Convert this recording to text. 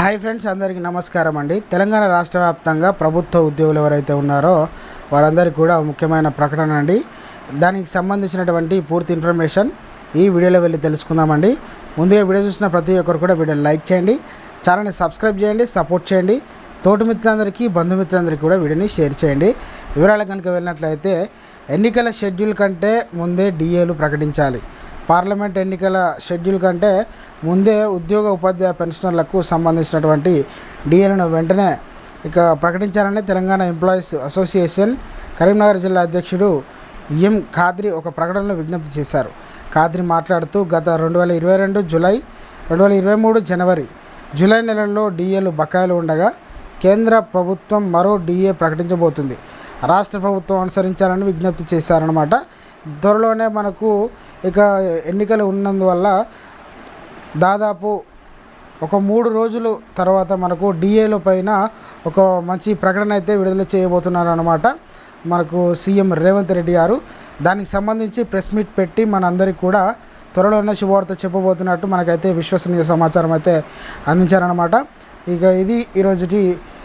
Hi friends, అందరికీ నమస్కారం అండి. తెలంగాణ రాష్ట్ర వ్యాప్తంగా ప్రభుత్వ ఉద్యోగులు ఎవరైతే ఉన్నారో వారందరికీ కూడా ముఖ్యమైన ప్రకటన అండి. దానికి సంబంధించినటువంటి పూర్తి ఇన్ఫర్మేషన్ ఈ వీడియోలో వెళ్ళి తెలుసుకుందామండి. ముందుగా వీడియో చూసిన ప్రతి ఒక్కరు కూడా వీడియోని లైక్ చేయండి, ఛానల్ని సబ్స్క్రైబ్ చేయండి, సపోర్ట్ చేయండి. తోటి మిత్రులందరికీ, బంధుమిత్రులందరికీ కూడా వీడియోని షేర్ చేయండి. వివరాలు కనుక వెళ్ళినట్లయితే, ఎన్నికల షెడ్యూల్ కంటే ముందే డిఏలు ప్రకటించాలి. పార్లమెంట్ ఎన్నికల షెడ్యూల్ కంటే ముందే ఉద్యోగ ఉపాధ్యాయ పెన్షనర్లకు సంబంధించినటువంటి డిఏలను వెంటనే ప్రకటించాలని తెలంగాణ ఎంప్లాయీస్ అసోసియేషన్ కరీంనగర్ జిల్లా అధ్యక్షుడు ఎం ఖాద్రి ఒక ప్రకటనలో విజ్ఞప్తి చేశారు. ఖాద్రి మాట్లాడుతూ, గత 2022 జూలై, 2023 జనవరి, జూలై నెలల్లో డిఏలు బకాయిలు ఉండగా కేంద్ర ప్రభుత్వం మరో డిఏ ప్రకటించబోతుంది. రాష్ట్ర ప్రభుత్వం అనుసరించాలని విజ్ఞప్తి చేశారన్నమాట. త్వరలోనే మనకు ఎన్నికలు ఉన్నందువల్ల దాదాపు ఒక 3 రోజుల తర్వాత మనకు డిఏల పైన ఒక మంచి ప్రకటన అయితే విడుదల చేయబోతున్నారు అన్నమాట మనకు సీఎం రేవంత్ రెడ్డి గారు. దానికి సంబంధించి ప్రెస్ మీట్ పెట్టి మనందరికీ కూడా త్వరలోనే శుభవార్త చెప్పబోతున్నట్టు మనకైతే విశ్వసనీయ సమాచారం అయితే అందించారన్నమాట. ఇది ఈరోజుటి